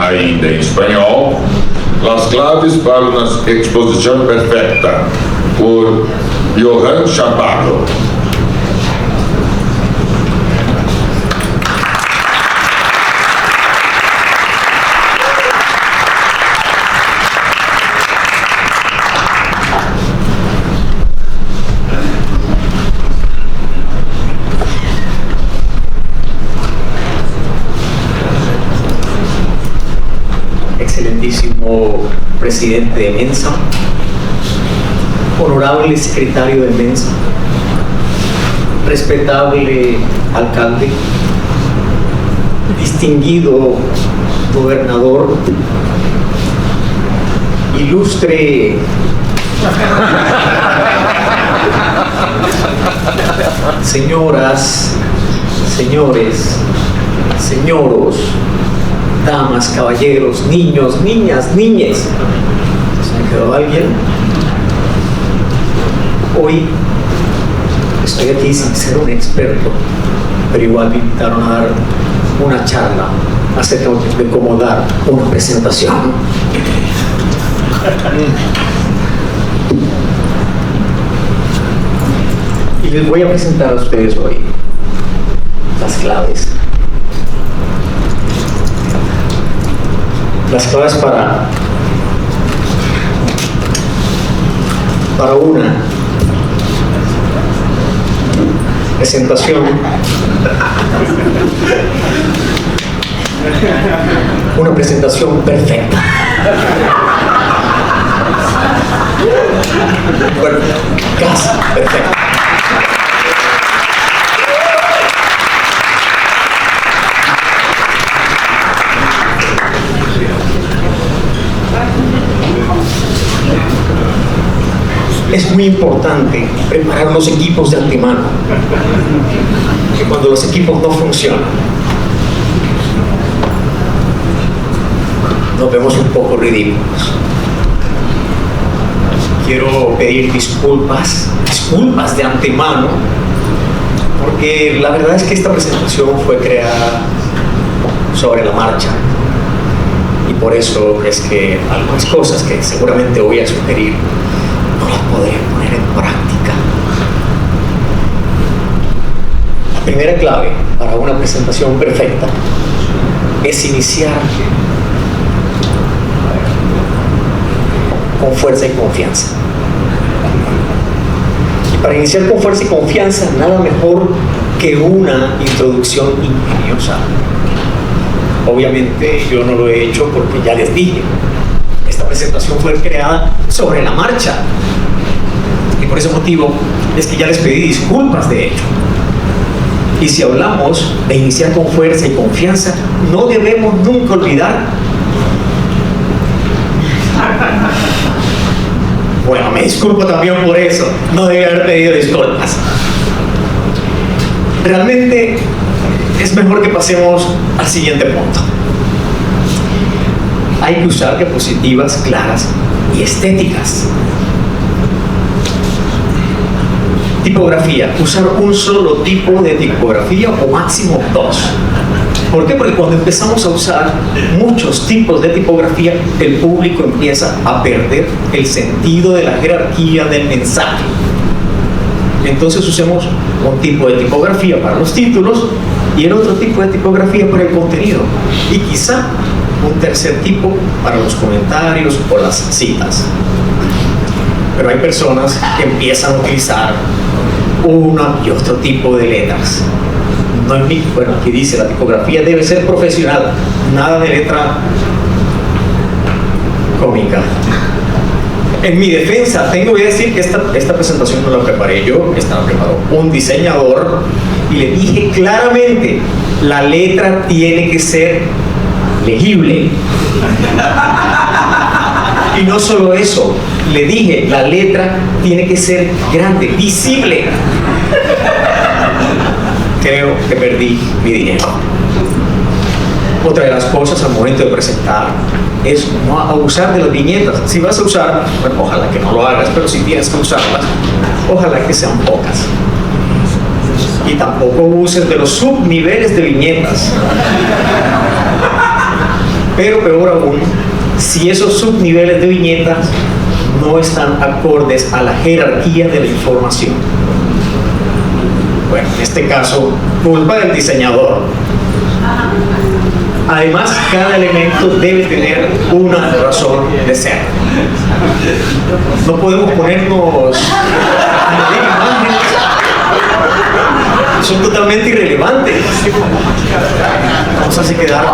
ainda em espanhol, Las Claves para uma Exposição Perfecta, por Johan Chaparro. Excelentísimo presidente de Mensa, honorable secretario de Mensa, respetable alcalde, distinguido gobernador, ilustre señoras, señores, señoros, damas, caballeros, niños, niñas, niñes. ¿Se me quedó alguien? Hoy estoy aquí sin ser un experto, pero igual me invitaron a dar una charla acerca de cómo dar una presentación. Y les voy a presentar a ustedes hoy las claves. Las claves para una presentación, perfecta. Bueno, casi perfecta. Es muy importante preparar los equipos de antemano, que cuando los equipos no funcionan, nos vemos un poco ridículos. Quiero pedir disculpas de antemano, porque la verdad es que esta presentación fue creada sobre la marcha, y por eso es que algunas cosas que seguramente voy a sugerir no las podré poner en práctica. La primera clave para una presentación perfecta es iniciar con fuerza y confianza. Y para iniciar con fuerza y confianza, nada mejor que una introducción ingeniosa. Obviamente yo no lo he hecho porque ya les dije, esta presentación fue creada sobre la marcha, y por ese motivo es que ya les pedí disculpas de hecho. Y si hablamos de iniciar con fuerza y confianza, no debemos nunca olvidar. Bueno, me disculpo también por eso, no debí haber pedido disculpas. Realmente es mejor que pasemos al siguiente punto. Hay que usar diapositivas claras y estéticas. Tipografía, usar un solo tipo de tipografía o máximo dos. ¿Por qué? Porque cuando empezamos a usar muchos tipos de tipografía, el público empieza a perder el sentido de la jerarquía del mensaje. Entonces usemos un tipo de tipografía para los títulos y el otro tipo de tipografía para el contenido, y quizá un tercer tipo para los comentarios o las citas. Pero hay personas que empiezan a utilizar uno y otro tipo de letras. No es mi, bueno, aquí dice la tipografía debe ser profesional, nada de letra cómica. En mi defensa tengo que decir que esta presentación no la preparé yo, esta la preparó un diseñador, y le dije claramente, la letra tiene que ser legible. Y no solo eso, le dije, la letra tiene que ser grande, visible. Creo que perdí mi dinero. Otra de las cosas al momento de presentar es no abusar de las viñetas. Si vas a usar, bueno, ojalá que no lo hagas, pero si tienes que usarlas, ojalá que sean pocas. Y tampoco uses de los subniveles de viñetas. Pero peor aún, si esos subniveles de viñetas no están acordes a la jerarquía de la información. Bueno, en este caso, culpa del diseñador. Además, cada elemento debe tener una razón de ser. No podemos ponernos a añadir imágenes, son totalmente irrelevantes. Nos hace quedar.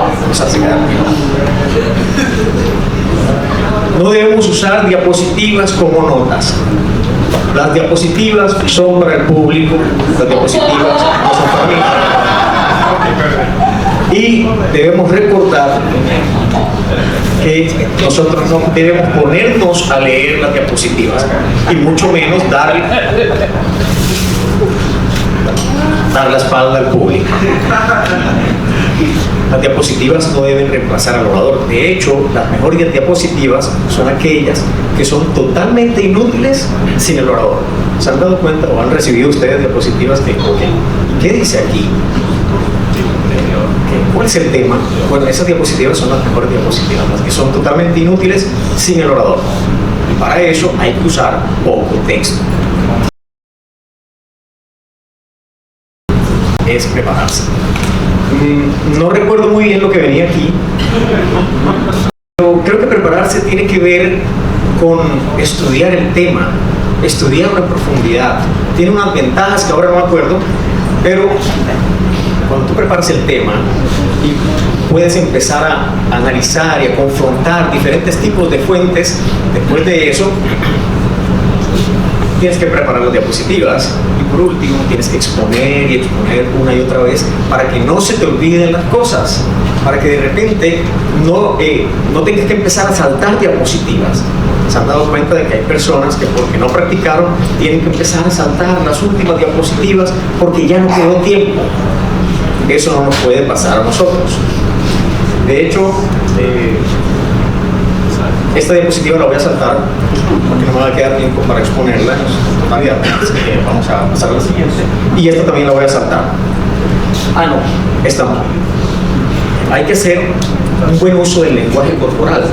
No debemos usar diapositivas como notas. Las diapositivas son para el público, las diapositivas no son para mí. Y debemos recordar que nosotros no debemos ponernos a leer las diapositivas y mucho menos dar la espalda al público. Las diapositivas no deben reemplazar al orador. De hecho, las mejores diapositivas son aquellas que son totalmente inútiles sin el orador. ¿Se han dado cuenta o han recibido ustedes diapositivas que, ¿qué dice aquí? ¿Cuál es el tema? Bueno, esas diapositivas son las mejores diapositivas, las que son totalmente inútiles sin el orador. Y para eso hay que usar poco texto. Es prepararse. No recuerdo muy bien lo que venía aquí, pero creo que prepararse tiene que ver con estudiar el tema, estudiarlo en profundidad. Tiene unas ventajas que ahora no me acuerdo, pero cuando tú preparas el tema y puedes empezar a analizar y a confrontar diferentes tipos de fuentes, después de eso tienes que preparar las diapositivas y por último tienes que exponer y exponer una y otra vez para que no se te olviden las cosas, para que de repente no tengas que empezar a saltar diapositivas. Se han dado cuenta de que hay personas que porque no practicaron tienen que empezar a saltar las últimas diapositivas porque ya no quedó tiempo. Eso no nos puede pasar a nosotros. De hecho, esta diapositiva la voy a saltar porque no me va a quedar tiempo para exponerla en su totalidad. Así que vamos a pasar a la siguiente. Y esta también la voy a saltar. Ah, no, esta no. Hay que hacer un buen uso del lenguaje corporal.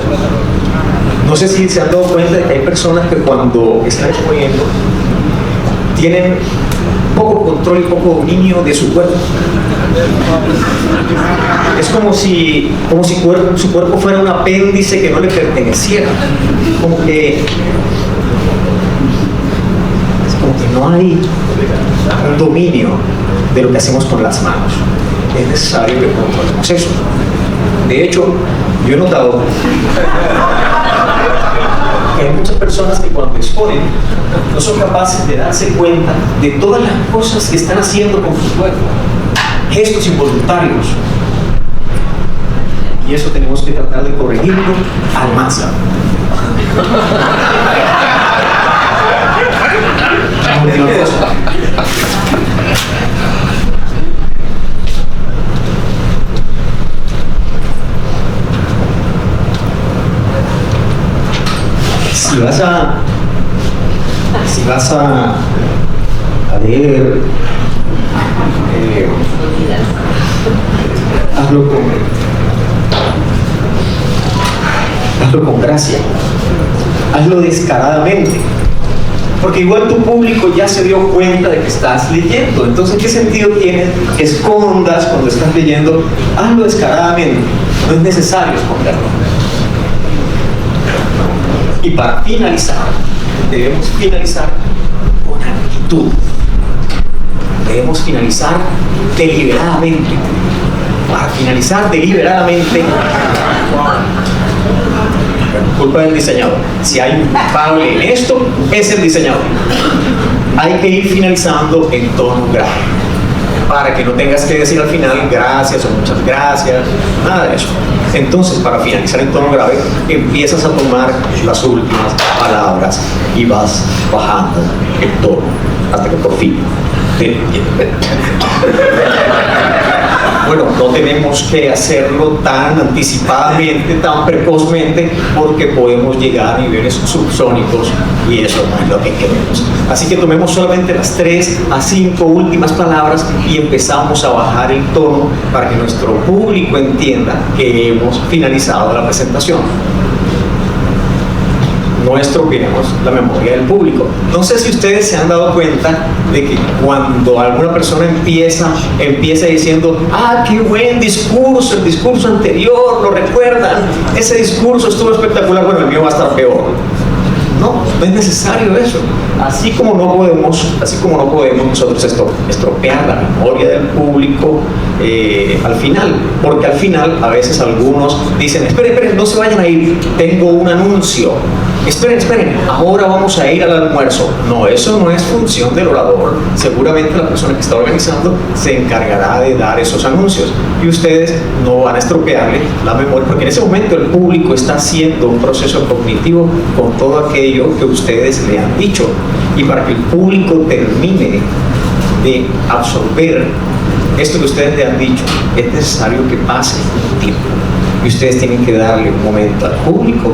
No sé si se han dado cuenta de que hay personas que cuando están exponiendo tienen poco control y poco dominio de su cuerpo. Es como si su cuerpo fuera un apéndice que no le perteneciera. Como que no hay un dominio de lo que hacemos con las manos. Es necesario que controlemos eso. De hecho, yo he notado que hay muchas personas que cuando exponen no son capaces de darse cuenta de todas las cosas que están haciendo con su cuerpo, gestos involuntarios, y eso tenemos que tratar de corregirlo al máximo. Si vas a leer, hazlo con gracia, hazlo descaradamente, porque igual tu público ya se dio cuenta de que estás leyendo. Entonces, ¿qué sentido tiene que escondas cuando estás leyendo? Hazlo descaradamente, no es necesario esconderlo. Y para finalizar, debemos finalizar con actitud. Debemos finalizar deliberadamente. Para finalizar deliberadamente, culpa del diseñador. Si hay un culpable en esto, es el diseñador. Hay que ir finalizando en tono grave, para que no tengas que decir al final gracias o muchas gracias, nada de eso. Entonces, para finalizar en tono grave, empiezas a tomar las últimas palabras y vas bajando el tono hasta que por fin te entiendes. bueno, no tenemos que hacerlo tan anticipadamente, tan precozmente, porque podemos llegar a niveles subsónicos y eso no es lo que queremos. Así que tomemos solamente las 3 a 5 últimas palabras y empezamos a bajar el tono para que nuestro público entienda que hemos finalizado la presentación. No estropeemos la memoria del público. No sé si ustedes se han dado cuenta de que cuando alguna persona empieza diciendo, ¡ah, qué buen discurso! El discurso anterior, ¿lo recuerdan? Ese discurso estuvo espectacular. Bueno, el mío va a estar peor. No, no es necesario eso. Así como no podemos nosotros estropear la memoria del público al final, porque al final a veces algunos dicen, esperen, no se vayan a ir, tengo un anuncio. Esperen, ahora vamos a ir al almuerzo. No, eso no es función del orador. Seguramente la persona que está organizando se encargará de dar esos anuncios y ustedes no van a estropearle la memoria, porque en ese momento el público está haciendo un proceso cognitivo con todo aquello que ustedes le han dicho, y para que el público termine de absorber esto que ustedes le han dicho, es necesario que pase un tiempo, y ustedes tienen que darle un momento al público,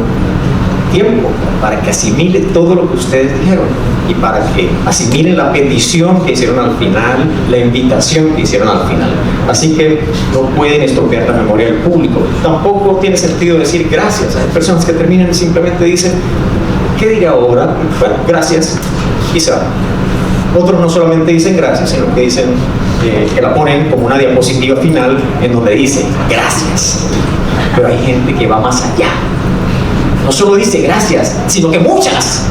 tiempo para que asimile todo lo que ustedes dijeron y para que asimilen la petición que hicieron al final, la invitación que hicieron al final. Así que no pueden estropear la memoria del público. Tampoco tiene sentido decir gracias. Hay personas que terminan y simplemente dicen, ¿qué diré ahora? Bueno, gracias, y se van. Otros no solamente dicen gracias, sino que dicen que la ponen como una diapositiva final en donde dice gracias. Pero hay gente que va más allá. No solo dice gracias, sino que muchas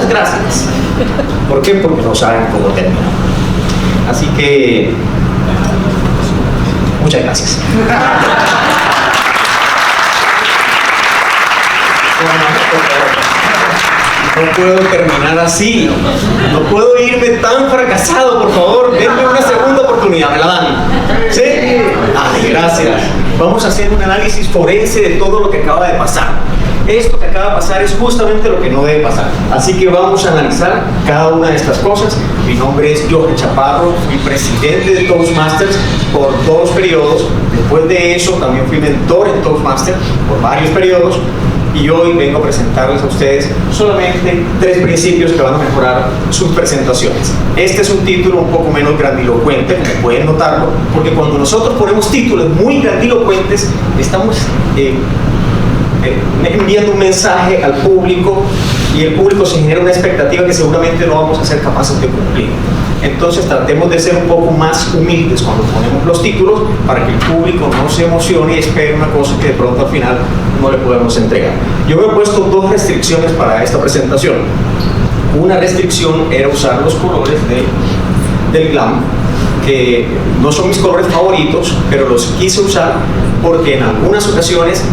gracias. ¿Por qué? Porque no saben cómo terminar. Así que, muchas gracias. No puedo terminar así. No puedo irme tan fracasado, por favor. Denme una segunda oportunidad. ¿Me la dan? ¿Sí? Ay, gracias. Vamos a hacer un análisis forense de todo lo que acaba de pasar. Esto que acaba de pasar es justamente lo que no debe pasar. Así que vamos a analizar cada una de estas cosas. Mi nombre es Jorge Chaparro, fui presidente de Toastmasters por 2 periodos. Después de eso también fui mentor en Toastmasters por varios periodos. Y hoy vengo a presentarles a ustedes solamente 3 principios que van a mejorar sus presentaciones. Este es un título un poco menos grandilocuente, como pueden notarlo, porque cuando nosotros ponemos títulos muy grandilocuentes, estamos enviando un mensaje al público y el público se genera una expectativa que seguramente no vamos a ser capaces de cumplir. Entonces tratemos de ser un poco más humildes cuando ponemos los títulos para que el público no se emocione y espere una cosa que de pronto al final no le podemos entregar. Yo me he puesto 2 restricciones para esta presentación. Una restricción era usar los colores del glam, que no son mis colores favoritos, pero los quise usar porque en algunas ocasiones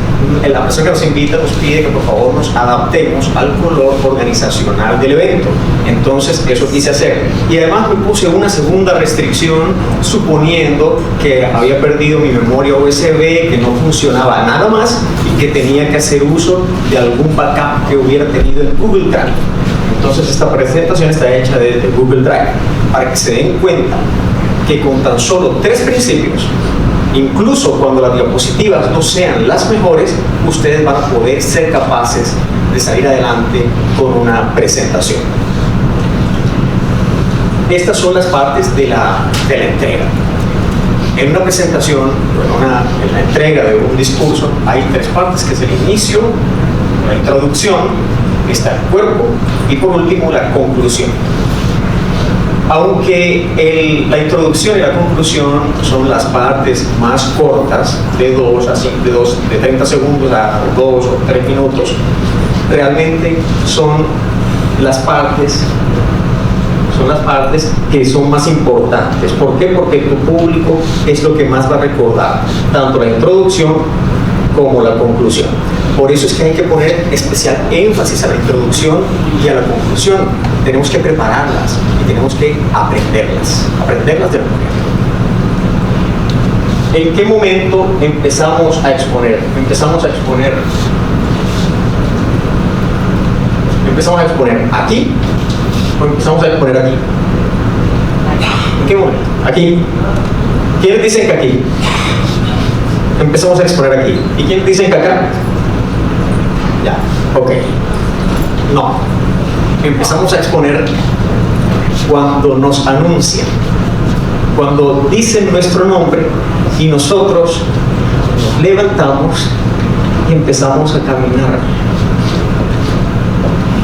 la persona que nos invita nos pide que por favor nos adaptemos al color organizacional del evento. Entonces eso quise hacer. Y además me puse una segunda restricción suponiendo que había perdido mi memoria USB, que no funcionaba nada más y que tenía que hacer uso de algún backup que hubiera tenido en Google Drive. Entonces esta presentación está hecha desde Google Drive para que se den cuenta que con tan solo 3 principios, incluso cuando las diapositivas no sean las mejores, ustedes van a poder ser capaces de salir adelante con una presentación. Estas son las partes de la entrega. En una presentación, en la entrega de un discurso, hay 3 partes, que es el inicio, la introducción, está el cuerpo y por último la conclusión. Aunque la introducción y la conclusión son las partes más cortas, de 30 segundos a 2 o 3 minutos, realmente son las partes que son más importantes. ¿Por qué? Porque tu público es lo que más va a recordar, tanto la introducción como la conclusión. Por eso es que hay que poner especial énfasis a la introducción y a la conclusión. Tenemos que prepararlas y tenemos que aprenderlas de memoria. ¿En qué momento empezamos a exponer? ¿Empezamos a exponer aquí o empezamos a exponer aquí? ¿En qué momento? Aquí. ¿Quiénes dicen que aquí? Empezamos a exponer aquí. ¿Y quiénes dicen que acá? Ya, ok. No. Empezamos a exponer cuando nos anuncian, cuando dicen nuestro nombre y nosotros nos levantamos y empezamos a caminar.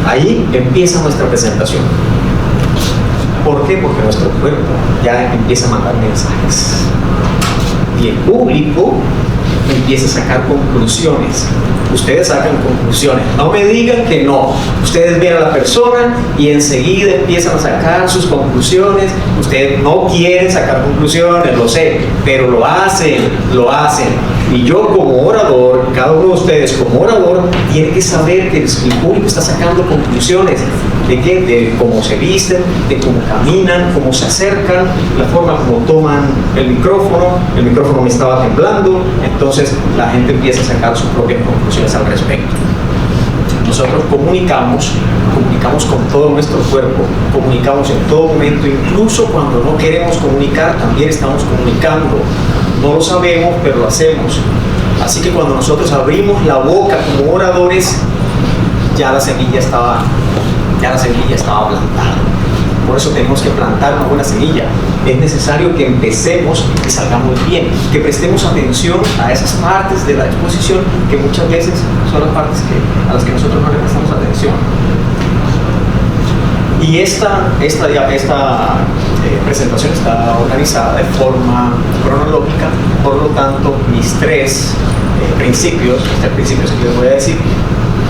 Ahí empieza nuestra presentación. ¿Por qué? Porque nuestro cuerpo ya empieza a mandar mensajes y el público empieza a sacar conclusiones. Ustedes sacan conclusiones, no me digan que no. Ustedes ven a la persona y enseguida empiezan a sacar sus conclusiones. Ustedes no quieren sacar conclusiones, lo sé, pero lo hacen. Y yo como orador, cada uno de ustedes como orador, tiene que saber que el público está sacando conclusiones. ¿De qué? De cómo se visten, de cómo caminan, cómo se acercan, la forma como toman el micrófono me estaba temblando, entonces la gente empieza a sacar sus propias conclusiones al respecto. Nosotros comunicamos con todo nuestro cuerpo, comunicamos en todo momento, incluso cuando no queremos comunicar, también estamos comunicando. No lo sabemos, pero lo hacemos. Así que cuando nosotros abrimos la boca como oradores, ya la semilla estaba plantada. Por eso tenemos que plantar una buena semilla. Es necesario que empecemos y que salgamos bien, que prestemos atención a esas partes de la exposición que muchas veces son las partes a las que nosotros no le prestamos atención. Y esta presentación está organizada de forma cronológica, por lo tanto mis tres principios que les voy a decir,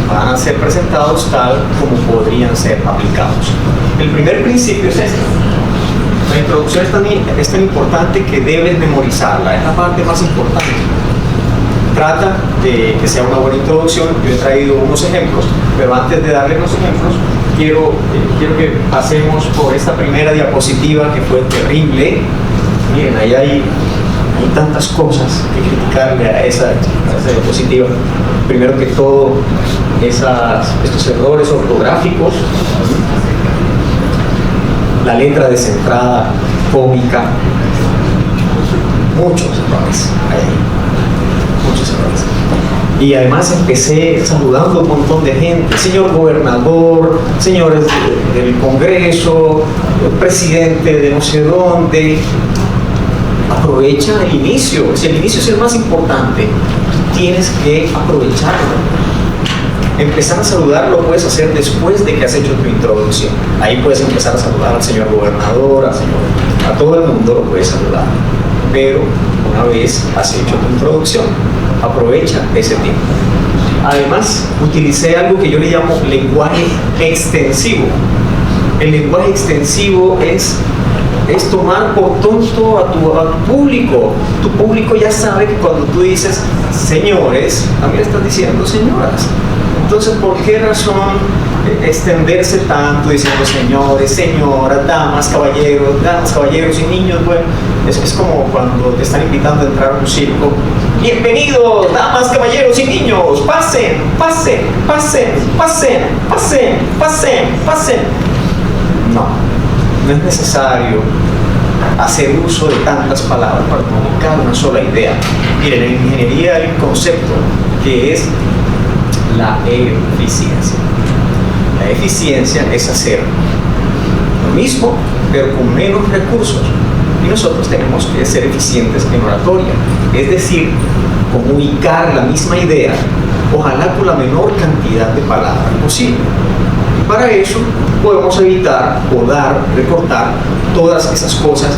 van a ser presentados tal como podrían ser aplicados. El primer principio es este. La introducción es tan importante que debes memorizarla, es la parte más importante. Trata de que sea una buena introducción. Yo he traído unos ejemplos, pero antes de darles los ejemplos, quiero que pasemos por esta primera diapositiva que fue terrible. Miren, ahí hay tantas cosas que criticarle a esa diapositiva. Primero que todo, estos errores ortográficos, la letra descentrada, cómica, muchos errores. Y además empecé saludando a un montón de gente: señor gobernador, señores del Congreso, presidente de no sé dónde. Aprovecha el inicio. Si el inicio es el más importante, tienes que aprovecharlo. Empezar a saludar lo puedes hacer después de que has hecho tu introducción. Ahí puedes empezar a saludar al señor gobernador, a todo el mundo lo puedes saludar. Pero una vez has hecho tu introducción, aprovecha ese tiempo. Además, utilicé algo que yo le llamo lenguaje extensivo. El lenguaje extensivo es tomar por tonto a tu público. Tu público ya sabe que cuando tú dices señores, también estás diciendo señoras. Entonces, ¿por qué razón extenderse tanto diciendo señores, señoras, damas, caballeros y niños? Bueno, es como cuando te están invitando a entrar a un circo. Bienvenidos, damas, caballeros y niños, pasen. No es necesario hacer uso de tantas palabras para comunicar una sola idea. Miren, en ingeniería hay un concepto que es la eficiencia. La eficiencia es hacer lo mismo, pero con menos recursos. Y nosotros tenemos que ser eficientes en oratoria, es decir, comunicar la misma idea, ojalá con la menor cantidad de palabras posible. Y para eso podemos evitar, podar, recortar todas esas cosas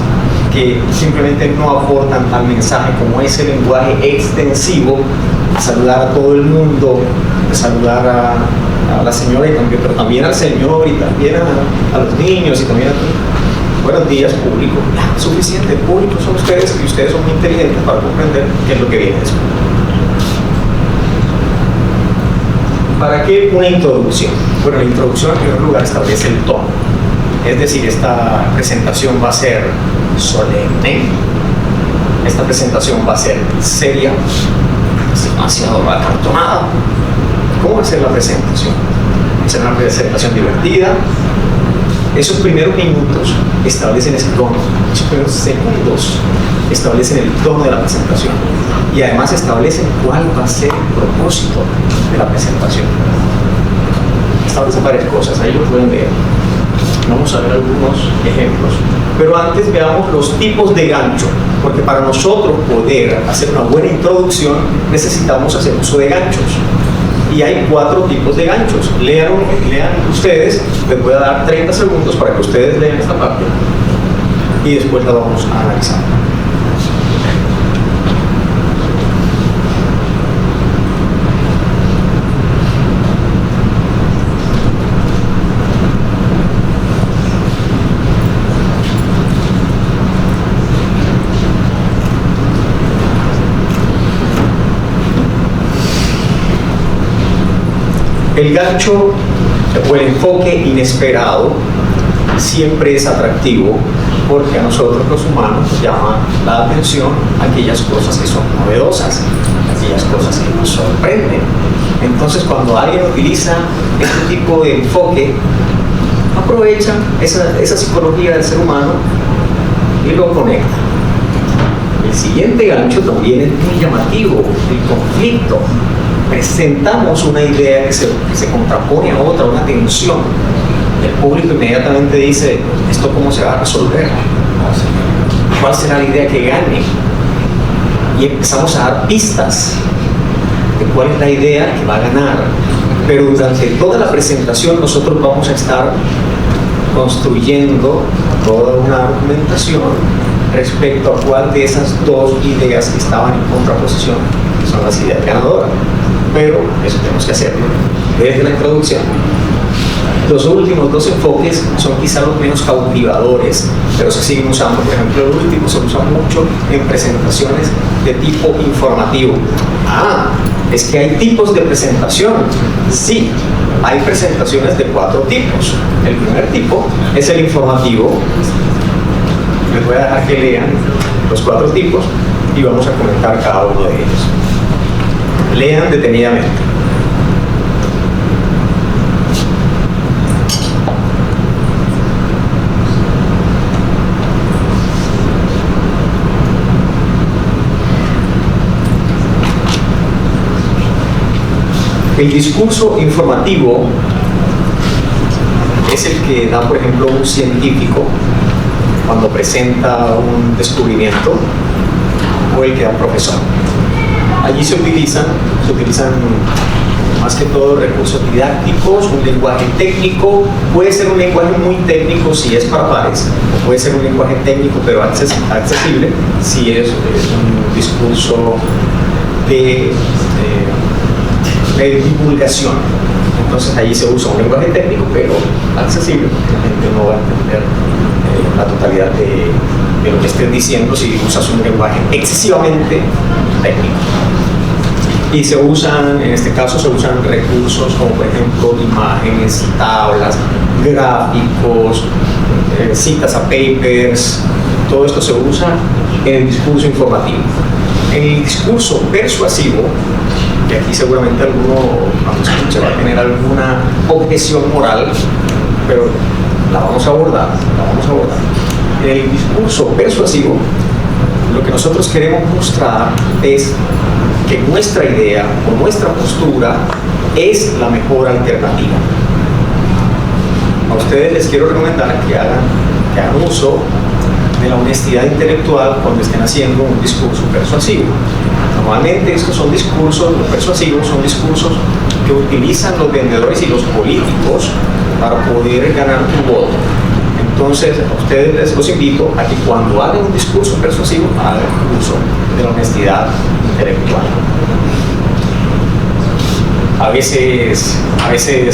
que simplemente no aportan al mensaje, como ese lenguaje extensivo, saludar a todo el mundo, saludar a la señora, pero también al señor, y también a los niños, y también a buenos días, público. Ya, suficiente. El público son ustedes, y ustedes son muy inteligentes para comprender qué es lo que viene después. ¿Para qué una introducción? Bueno, la introducción en primer lugar establece el tono. Es decir, esta presentación va a ser solemne, esta presentación va a ser seria, es demasiado acartonada. ¿Cómo va a ser la presentación? Va a ser una presentación divertida. Esos primeros minutos establecen ese tono. Los primeros segundos establecen el tono de la presentación y además establecen cuál va a ser el propósito de la presentación. Establecen varias cosas, ahí lo pueden ver. Vamos a ver algunos ejemplos. Pero antes veamos los tipos de gancho, porque para nosotros poder hacer una buena introducción necesitamos hacer uso de ganchos. Y hay 4 tipos de ganchos. Lean ustedes, les voy a dar 30 segundos para que ustedes lean esta parte y después la vamos a analizar. El gancho o el enfoque inesperado siempre es atractivo porque a nosotros los humanos nos llama la atención aquellas cosas que son novedosas, aquellas cosas que nos sorprenden. Entonces, cuando alguien utiliza este tipo de enfoque, aprovecha esa psicología del ser humano y lo conecta. El siguiente gancho también es muy llamativo, el conflicto. Presentamos una idea que se contrapone a otra, una tensión. El público inmediatamente dice, ¿esto cómo se va a resolver? ¿Cuál será la idea que gane? Y empezamos a dar pistas de cuál es la idea que va a ganar. Pero durante toda la presentación nosotros vamos a estar construyendo toda una argumentación respecto a cuál de esas 2 ideas que estaban en contraposición son las ideas ganadoras. Pero eso tenemos que hacerlo desde la introducción. Los últimos 2 enfoques son quizá los menos cautivadores, pero se siguen usando. Por ejemplo, el último se usa mucho en presentaciones de tipo informativo. Es que hay tipos de presentación. Sí, hay presentaciones de 4 tipos. El primer tipo es el informativo. Les voy a dejar que lean los 4 tipos y vamos a comentar cada uno de ellos. Lean detenidamente. El discurso informativo es el que da, por ejemplo, un científico cuando presenta un descubrimiento o el que da un profesor. Allí se utilizan más que todo recursos didácticos, un lenguaje técnico. Puede ser un lenguaje muy técnico si es para pares, o puede ser un lenguaje técnico pero accesible si es un discurso de divulgación. Entonces allí se usa un lenguaje técnico pero accesible, porque la gente no va a entender la totalidad de lo que estés diciendo si usas un lenguaje excesivamente técnico. Y se usan, en este caso se usan recursos como por ejemplo imágenes, tablas, gráficos, citas a papers. Todo esto se usa en el discurso informativo. En el discurso persuasivo, y aquí seguramente alguno cuando escuche va a tener alguna objeción moral, pero la vamos a abordar. En el discurso persuasivo, lo que nosotros queremos mostrar es que nuestra idea o nuestra postura es la mejor alternativa. A ustedes les quiero recomendar que hagan uso de la honestidad intelectual cuando estén haciendo un discurso persuasivo. Normalmente estos son discursos, los persuasivos son discursos que utilizan los vendedores y los políticos para poder ganar tu voto. Entonces, a ustedes los invito a que cuando hagan un discurso persuasivo hagan uso de la honestidad intelectual. A veces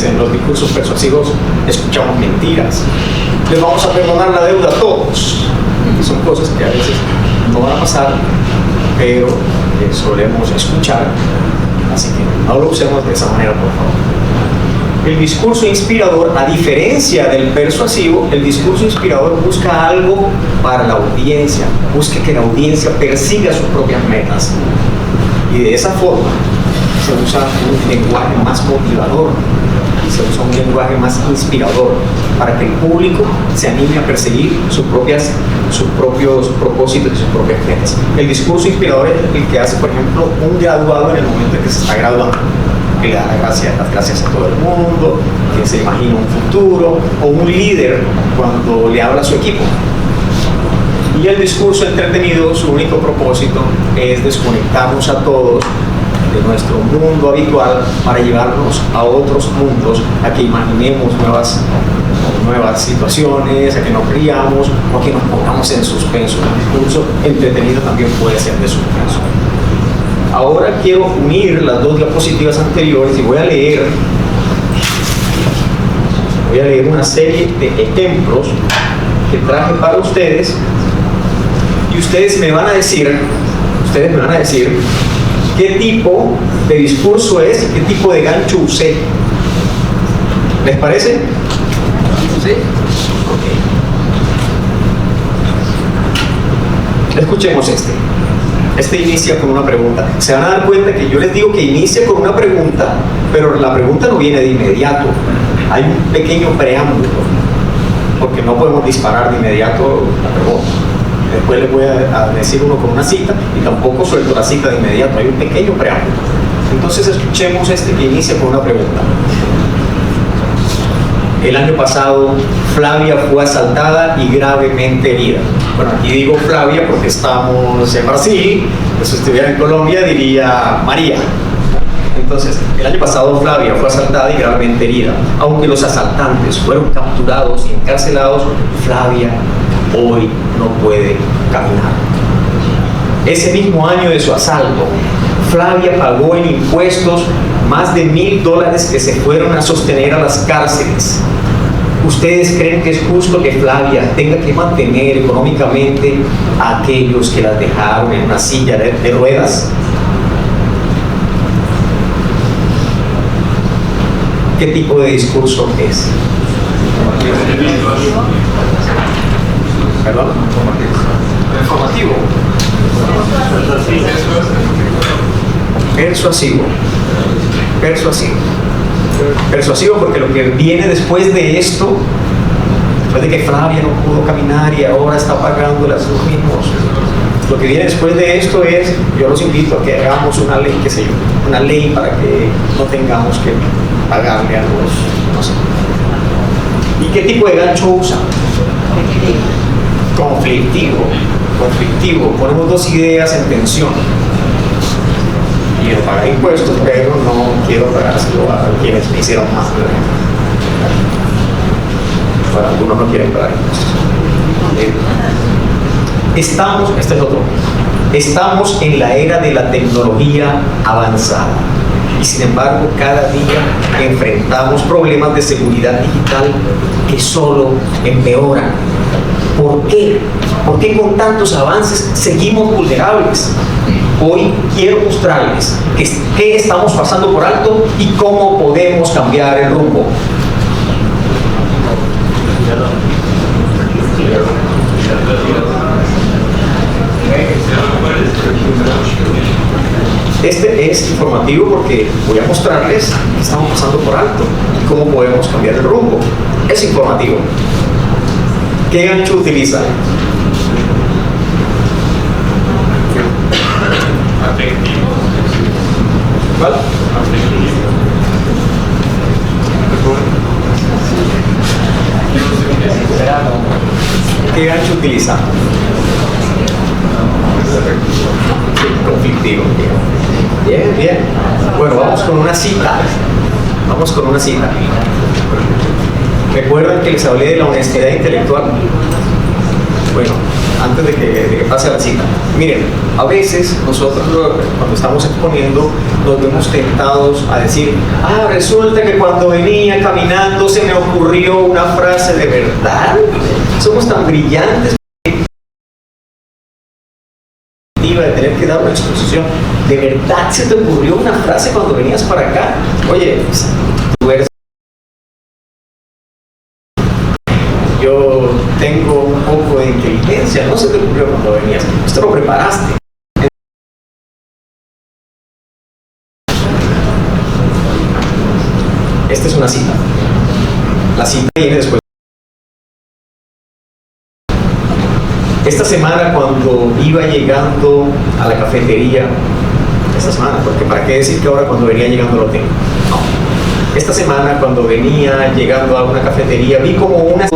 en los discursos persuasivos escuchamos mentiras. Les vamos a perdonar la deuda a todos. Son cosas que a veces no van a pasar, pero solemos escuchar. Así que no lo usemos de esa manera, por favor. El discurso inspirador, a diferencia del persuasivo, el discurso inspirador busca algo para la audiencia, busca que la audiencia persiga sus propias metas. Y de esa forma se usa un lenguaje más motivador, se usa un lenguaje más inspirador para que el público se anime a perseguir sus propios propósitos y sus propias metas. El discurso inspirador es el que hace, por ejemplo, un graduado en el momento en que se está graduando, que le da las gracias a todo el mundo, que se imagina un futuro, o un líder cuando le habla a su equipo. Y el discurso entretenido, su único propósito es desconectarnos a todos de nuestro mundo habitual para llevarnos a otros mundos, a que imaginemos nuevas situaciones, a que nos riamos o a que nos pongamos en suspenso. El discurso entretenido también puede ser de suspenso. Ahora quiero unir las dos diapositivas anteriores y voy a leer una serie de ejemplos que traje para ustedes, y ustedes me van a decir qué tipo de discurso es, qué tipo de gancho usé. ¿Les parece? ¿Sí? Ok. Escuchemos este. Este inicia con una pregunta. Se van a dar cuenta que yo les digo que inicia con una pregunta, pero la pregunta no viene de inmediato. Hay un pequeño preámbulo, porque no podemos disparar de inmediato la pregunta. Después les voy a decir uno con una cita y tampoco suelto la cita de inmediato. Hay un pequeño preámbulo. Entonces escuchemos este que inicia con una pregunta. El año pasado, Flavia fue asaltada y gravemente herida. Bueno, aquí digo Flavia porque estamos en Brasil, pues si estuviera en Colombia diría María. Entonces, el año pasado Flavia fue asaltada y gravemente herida. Aunque los asaltantes fueron capturados y encarcelados, Flavia hoy no puede caminar. Ese mismo año de su asalto, Flavia pagó en impuestos más de $1,000 que se fueron a sostener a las cárceles. ¿Ustedes creen que es justo que Flavia tenga que mantener económicamente a aquellos que la dejaron en una silla de ruedas? ¿Qué tipo de discurso es? ¿Perdón? Informativo. Persuasivo. Persuasivo porque lo que viene después de esto, después de que Flavia no pudo caminar y ahora está pagando los mismos, lo que viene después de esto es, yo los invito a que hagamos una ley, qué sé yo, una ley para que no tengamos que pagarle a los, no sé. ¿Y qué tipo de gancho usa? Conflictivo. Ponemos dos ideas en tensión. Quiero pagar impuestos, pero no quiero pagárselo a quienes me hicieron más. Bueno, algunos no quieren pagar impuestos. Este es otro. Estamos en la era de la tecnología avanzada. Y sin embargo, cada día enfrentamos problemas de seguridad digital que solo empeoran. ¿Por qué? ¿Por qué con tantos avances seguimos vulnerables? Hoy quiero mostrarles qué estamos pasando por alto y cómo podemos cambiar el rumbo. Este es informativo porque voy a mostrarles qué estamos pasando por alto y cómo podemos cambiar el rumbo. Es informativo. ¿Qué gancho utiliza? ¿Cuál? ¿Qué gancho utiliza? Conflictivo. Bien. Bueno, vamos con una cita. ¿Recuerdan que les hablé de la honestidad intelectual? Bueno, antes de que pase la cita. Miren, a veces nosotros cuando estamos exponiendo nos vemos tentados a decir, resulta que cuando venía caminando se me ocurrió una frase. ¿De verdad? Somos tan brillantes de tener que dar una exposición. ¿De verdad se te ocurrió una frase cuando venías para acá? Oye, tú eres... Yo tengo un poco de inteligencia, no se te ocurrió cuando venías. Esto lo preparaste. Esta es una cita. La cita viene después. Esta semana cuando iba llegando a la cafetería, esta semana, porque para qué decir que ahora cuando venía llegando lo tengo. No. Esta semana cuando venía llegando a una cafetería vi como una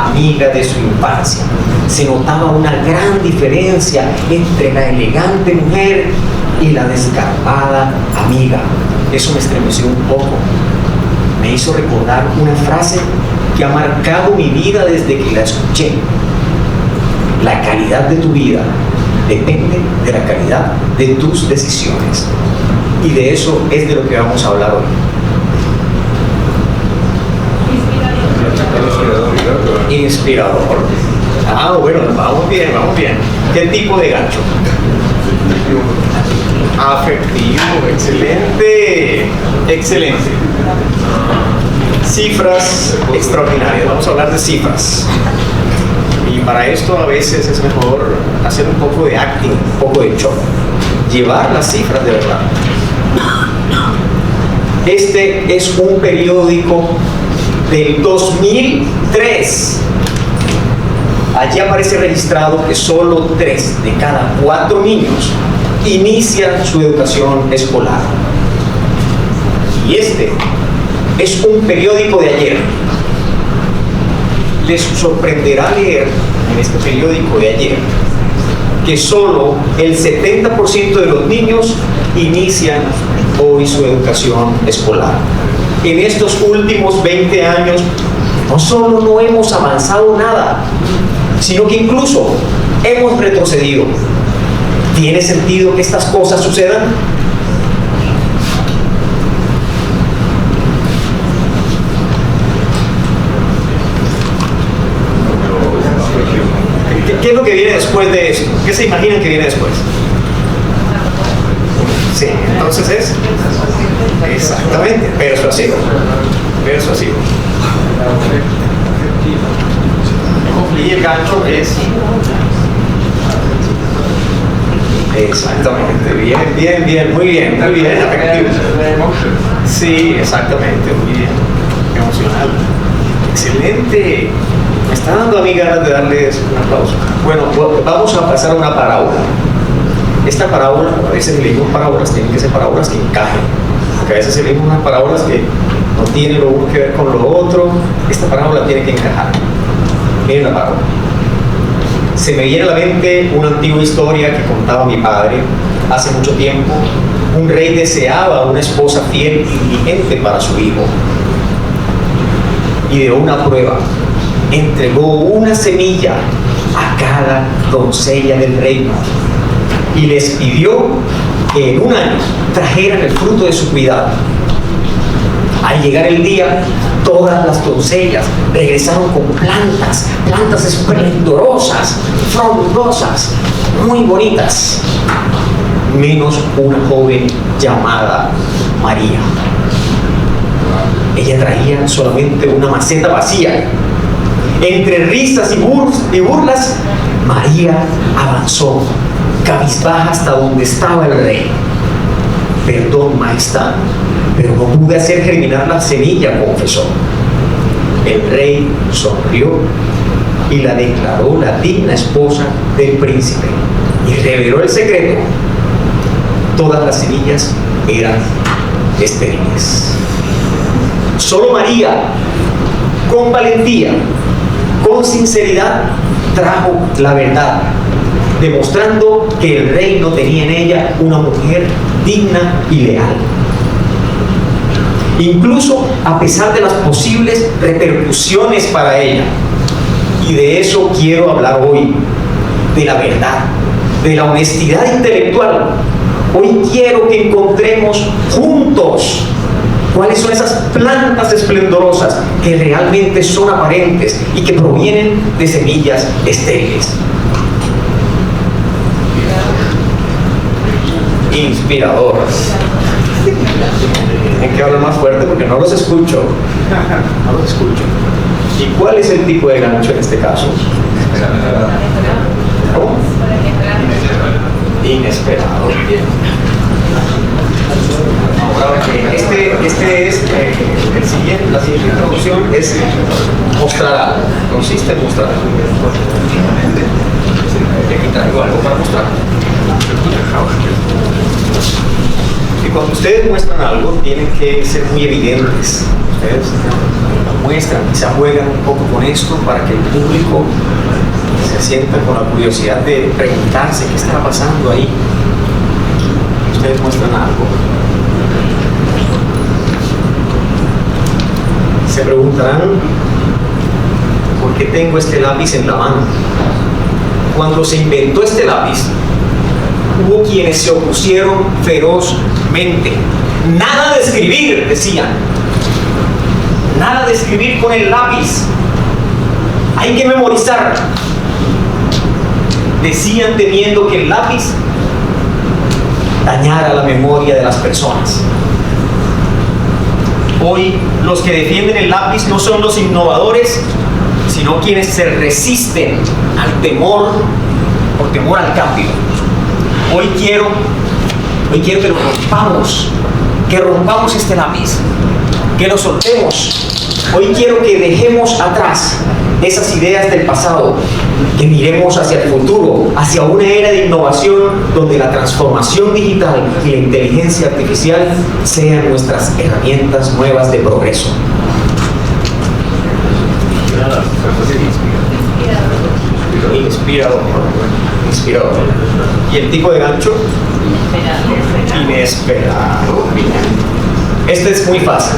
amiga de su infancia. Se notaba una gran diferencia entre la elegante mujer y la desgarbada amiga. Eso me estremeció un poco. Me hizo recordar una frase que ha marcado mi vida desde que la escuché. La calidad de tu vida depende de la calidad de tus decisiones. Y de eso es de lo que vamos a hablar hoy. Inspirador. Ah, bueno, vamos bien, vamos bien. ¿Qué tipo de gancho? Afectivo, excelente, excelente. Cifras extraordinarias, vamos a hablar de cifras. Y para esto a veces es mejor hacer un poco de acting, un poco de show. Llevar las cifras de verdad. Este es un periódico del 2003. Allí aparece registrado que solo 3 de cada 4 niños inician su educación escolar. Y este es un periódico de ayer. Les sorprenderá leer en este periódico de ayer que solo el 70% de los niños inician hoy su educación escolar. En estos últimos 20 años no solo no hemos avanzado nada, sino que incluso hemos retrocedido. ¿Tiene sentido que estas cosas sucedan? ¿Qué es lo que viene después de esto? ¿Qué se imaginan que viene después? Sí, entonces es exactamente persuasivo. Persuasivo. Y el gancho es exactamente, bien, muy bien, efectivo. Sí, exactamente, muy bien, emocional. Excelente. Me está dando a mí ganas de darles un aplauso. Bueno, vamos a pasar a una parábola. Esta parábola, a veces leímos parábolas, tienen que ser parábolas que encajen. Porque a veces leímos unas parábolas que no tienen lo uno que ver con lo otro. Esta parábola tiene que encajar. Miren la parábola. Se me viene a la mente una antigua historia que contaba mi padre hace mucho tiempo. Un rey deseaba una esposa fiel y diligente para su hijo. Y de una prueba entregó una semilla a cada doncella del reino y les pidió que en un año trajeran el fruto de su cuidado. Al llegar el día, todas las doncellas regresaron con plantas esplendorosas, frondosas, muy bonitas, menos una joven llamada María. Ella traía solamente una maceta vacía. Entre risas y burlas, María avanzó, cabizbaja hasta donde estaba el rey. Perdón, majestad, pero no pude hacer germinar la semilla, confesó. El rey sonrió y la declaró la digna esposa del príncipe y reveló el secreto. Todas las semillas eran estériles. Solo María, con valentía, con sinceridad, trajo la verdad, demostrando que el rey no tenía en ella una mujer digna y leal. Incluso a pesar de las posibles repercusiones para ella. Y de eso quiero hablar hoy, de la verdad, de la honestidad intelectual. Hoy quiero que encontremos juntos cuáles son esas plantas esplendorosas que realmente son aparentes y que provienen de semillas estériles. Inspiradoras. Tienen que hablar más fuerte porque no los escucho. No los escucho. ¿Y cuál es el tipo de gancho en este caso? ¿Cómo? Inesperado. Bien. Ahora, este la siguiente introducción es mostrar algo. Consiste en mostrar algo. Aquí traigo algo para mostrar. Y cuando ustedes muestran algo, tienen que ser muy evidentes. Ustedes lo muestran, quizá juegan un poco con esto para que el público se sienta con la curiosidad de preguntarse qué estará pasando ahí. Ustedes muestran algo. Se preguntarán por qué tengo este lápiz en la mano. Cuando se inventó este lápiz, hubo quienes se opusieron ferozmente. Nada de escribir, decían. Nada de escribir con el lápiz. Hay que memorizar. Decían temiendo que el lápiz dañara la memoria de las personas. Hoy los que defienden el lápiz no son los innovadores, sino quienes se resisten al temor, por temor al cambio. Hoy quiero que lo rompamos este lápiz, que lo soltemos. Hoy quiero que dejemos atrás esas ideas del pasado, que miremos hacia el futuro, hacia una era de innovación donde la transformación digital y la inteligencia artificial sean nuestras herramientas nuevas de progreso. Inspirador. ¿Y el tipo de gancho? Inesperado. Este es muy fácil.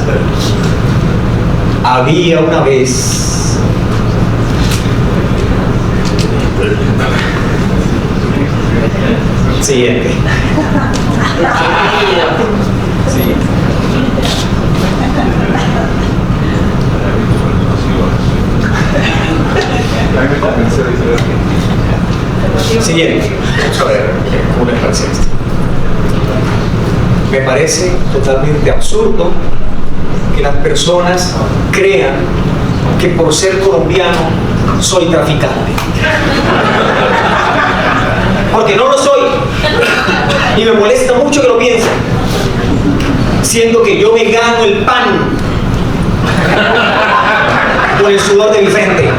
Había una vez. Siguiente. Siguiente. Vamos a ver cómo les parece esto. Me parece totalmente absurdo que las personas crean que por ser colombiano soy traficante. Porque no lo soy. Y me molesta mucho que lo piensen. Siendo que yo me gano el pan con el sudor de mi frente.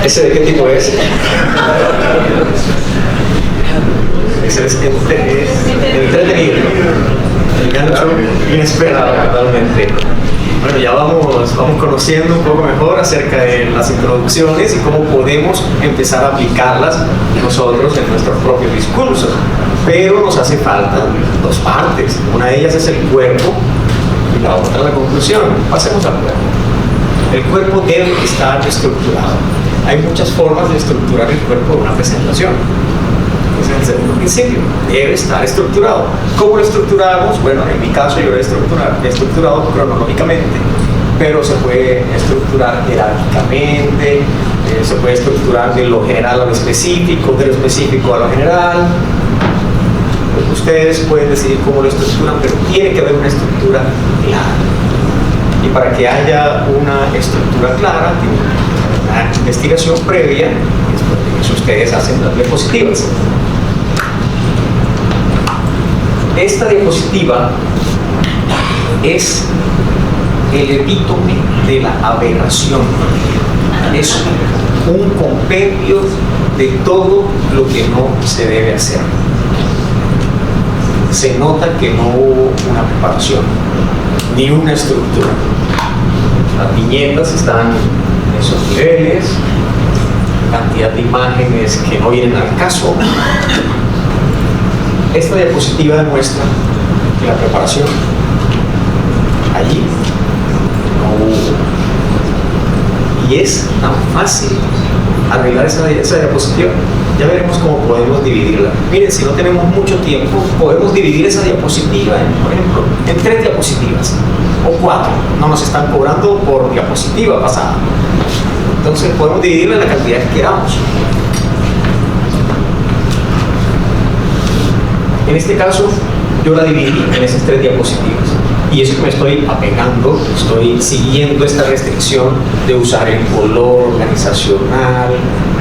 ¿Ese de qué tipo es? Ese es entretenido. El gancho inesperado totalmente. Bueno, ya vamos conociendo un poco mejor acerca de las introducciones y cómo podemos empezar a aplicarlas nosotros en nuestros propios discursos. Pero nos hace falta dos partes. Una de ellas es el cuerpo y la otra la conclusión. Pasemos al cuerpo. El cuerpo debe estar estructurado. Hay muchas formas de estructurar el cuerpo de una presentación. Ese es el segundo principio. Debe estar estructurado. ¿Cómo lo estructuramos? Bueno, en mi caso yo lo he estructurado cronológicamente, pero se puede estructurar jerárquicamente, se puede estructurar de lo general a lo específico, de lo específico a lo general. Pues ustedes pueden decidir cómo lo estructuran, pero tiene que haber una estructura clara. Y para que haya una estructura clara, tiene una investigación previa, y después de eso ustedes hacen las diapositivas. Esta diapositiva es el epítome de la aberración. Es un compendio de todo lo que no se debe hacer. Se nota que no hubo una preparación, ni una estructura. Las viñetas están en esos niveles, cantidad de imágenes que no vienen al caso. Esta diapositiva demuestra que la preparación allí no hubo. Y es tan fácil arreglar esa diapositiva. Ya veremos cómo podemos dividirla. Miren, si no tenemos mucho tiempo, podemos dividir esa diapositiva, por ejemplo, en 3 diapositivas o 4. No nos están cobrando por diapositiva pasada. Entonces podemos dividirla en la cantidad que queramos. En este caso, yo la dividí en esas 3 diapositivas. Y eso que me estoy apegando, estoy siguiendo esta restricción de usar el color organizacional,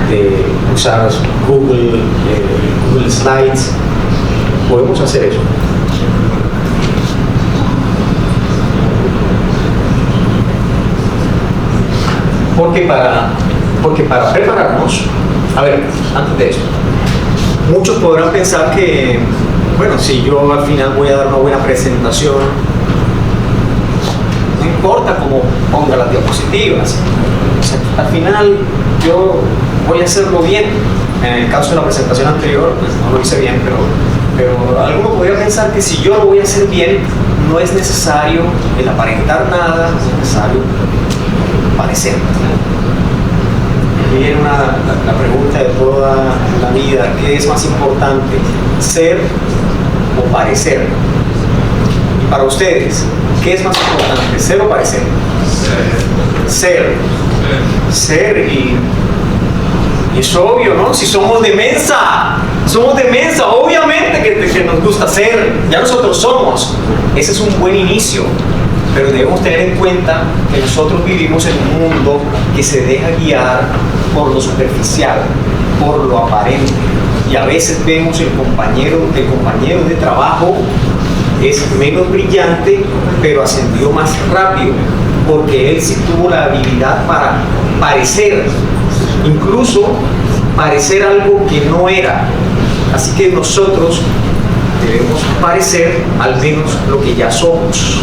de usar Google Slides. Podemos hacer eso. Porque para prepararnos, a ver, antes de eso, muchos podrán pensar que, bueno, si yo al final voy a dar una buena presentación, no importa cómo ponga las diapositivas, o sea, al final yo voy a hacerlo bien. En el caso de la presentación anterior, pues no lo hice bien, pero alguno podría pensar que si yo lo voy a hacer bien, no es necesario el aparentar nada, no es necesario parecer. Y viene la pregunta de toda la vida: ¿qué es más importante, ser o parecer? Y para ustedes, ¿qué es más importante, ser o parecer? Ser. Y es obvio, ¿no? Si somos de Mensa, obviamente que nos gusta ser, ya nosotros somos. Ese es un buen inicio. Pero debemos tener en cuenta que nosotros vivimos en un mundo que se deja guiar por lo superficial, por lo aparente. Y a veces vemos el compañero de trabajo es menos brillante, pero ascendió más rápido, porque él sí tuvo la habilidad para parecer, incluso parecer algo que no era. Así que nosotros debemos parecer al menos lo que ya somos.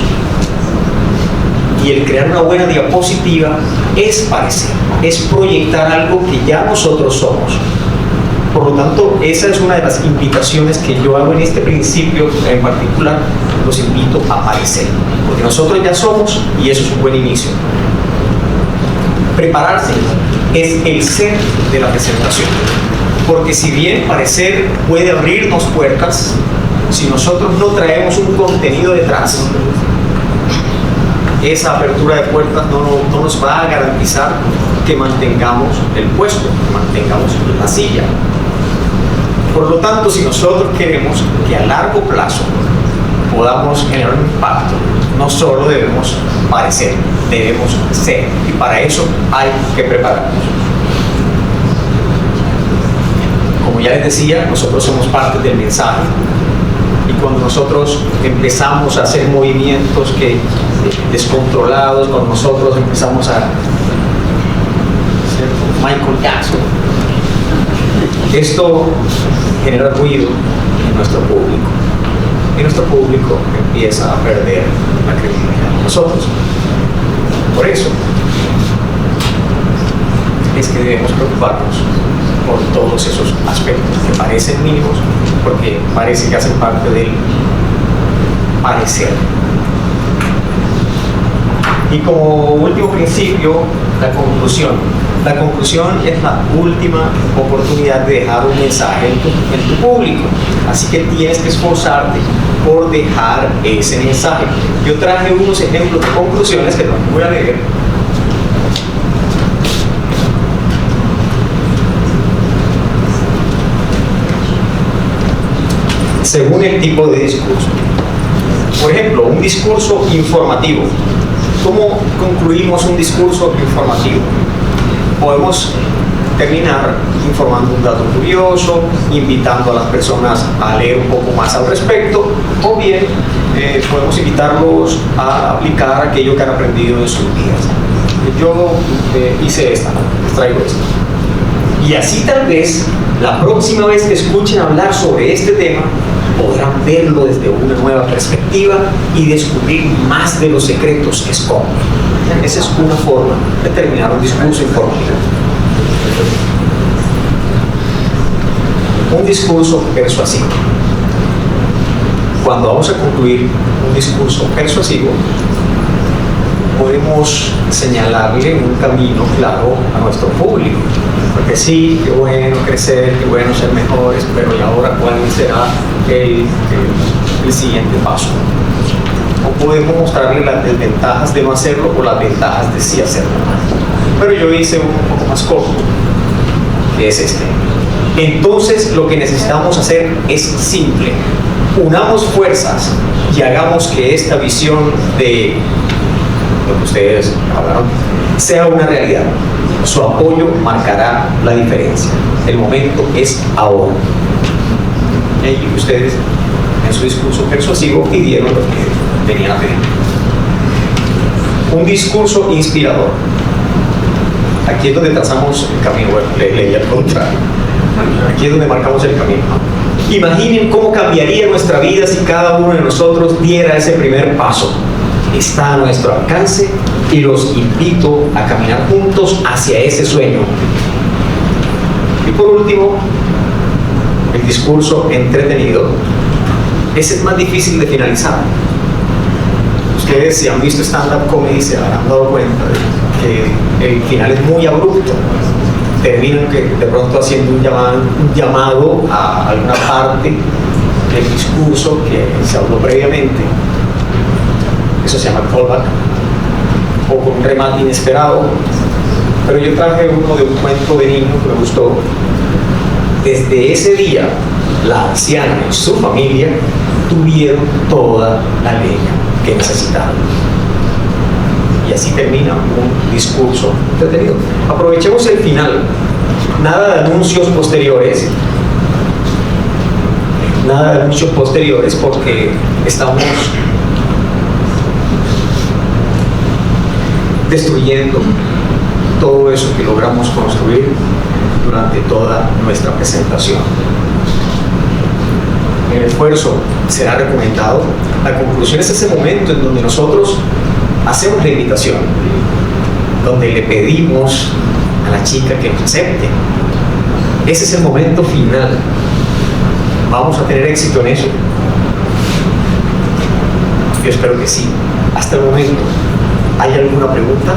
Y el crear una buena diapositiva es parecer, es proyectar algo que ya nosotros somos. Por lo tanto, esa es una de las invitaciones que yo hago en este principio en particular. Los invito a parecer, porque nosotros ya somos y eso es un buen inicio. Prepararse es el ser de la presentación, porque si bien parecer puede abrirnos puertas, si nosotros no traemos un contenido detrás, esa apertura de puertas no nos va a garantizar que mantengamos el puesto, que mantengamos la silla. Por lo tanto, si nosotros queremos que a largo plazo podamos generar un impacto, no solo debemos parecer, debemos ser. Y para eso hay que prepararnos. Como ya les decía, nosotros somos parte del mensaje. Y cuando nosotros empezamos a hacer movimientos descontrolados, cuando nosotros empezamos a ser Michael Jackson, esto genera ruido en nuestro público. Y nuestro público empieza a perder la credibilidad en nosotros. Por eso es que debemos preocuparnos por todos esos aspectos que parecen mínimos, porque parece que hacen parte del parecer. Y como último principio, la conclusión. La conclusión es la última oportunidad de dejar un mensaje en tu público. Así que tienes que esforzarte por dejar ese mensaje. Yo traje unos ejemplos de conclusiones que no voy a leer. Según el tipo de discurso. Por ejemplo, un discurso informativo. ¿Cómo concluimos un discurso informativo? Podemos terminar informando un dato curioso, invitando a las personas a leer un poco más al respecto, o bien podemos invitarlos a aplicar aquello que han aprendido en sus vidas. Yo hice esta, les traigo esta. Y así tal vez la próxima vez que escuchen hablar sobre este tema, podrán verlo desde una nueva perspectiva y descubrir más de los secretos que esconden. Esa es una forma de terminar un discurso informativo. Un discurso persuasivo. Cuando vamos a concluir un discurso persuasivo, podemos señalarle un camino claro a nuestro público. Porque sí, qué bueno crecer, qué bueno ser mejores, pero ¿y ahora cuál será el siguiente paso? O podemos mostrarle las desventajas de no hacerlo o las ventajas de sí hacerlo. Pero yo hice un poco más corto, que es este. Entonces lo que necesitamos hacer es simple. unamos fuerzas y hagamos que esta visión de lo que ustedes hablaron sea una realidad. Su apoyo marcará la diferencia. El momento es ahora. Y ustedes en su discurso persuasivo pidieron lo que venían a pedir. Un discurso inspirador. Aquí es donde trazamos el camino. Bueno, leí al contrario. Aquí es donde marcamos el camino. Imaginen cómo cambiaría nuestra vida si cada uno de nosotros diera ese primer paso. Está a nuestro alcance y los invito a caminar juntos hacia ese sueño. Y por último, el discurso entretenido. Ese es más difícil de finalizar. Ustedes, si han visto stand-up comedy, se habrán dado cuenta de que el final es muy abrupto. Terminan de pronto haciendo un llamado a alguna parte del discurso que se habló previamente. Eso se llama callback, o con un remate inesperado. Pero yo traje uno de un cuento de niño que me gustó. Desde ese día, la anciana y su familia tuvieron toda la leña que necesitaban. Y así termina un discurso entretenido. Aprovechemos el final. Nada de anuncios posteriores. Nada de anuncios posteriores porque estamos destruyendo todo eso que logramos construir durante toda nuestra presentación. El esfuerzo será recomendado. La conclusión es ese momento en donde nosotros hacemos la invitación, donde le pedimos a la chica que nos acepte. Ese es el momento final. ¿Vamos a tener éxito en eso? Yo espero que sí. Hasta el momento, ¿hay alguna pregunta?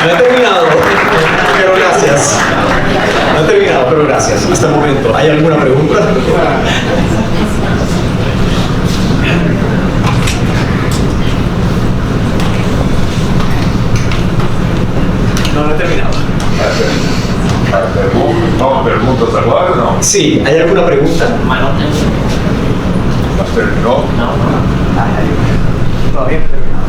No he terminado, pero gracias. No he terminado, pero gracias. Hasta el momento, ¿hay alguna pregunta? No he terminado. No, preguntas agora não? Sí, ¿hay alguna pregunta? Mas terminou? No. Todavía no he terminado.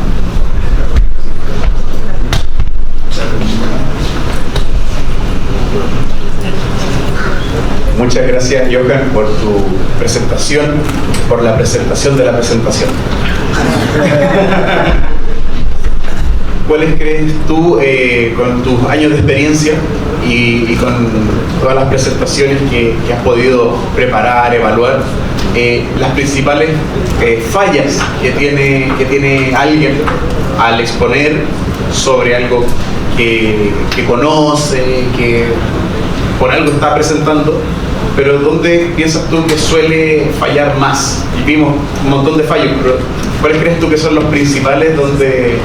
Muchas gracias, Johan, por tu presentación, por la presentación de la presentación. ¿Cuáles crees tú, con tus años de experiencia y con todas las presentaciones que has podido preparar, evaluar, las principales fallas que tiene alguien al exponer sobre algo que conoce, que por algo está presentando, pero ¿dónde piensas tú que suele fallar más? Y vimos un montón de fallos, pero ¿cuáles crees tú que son los principales donde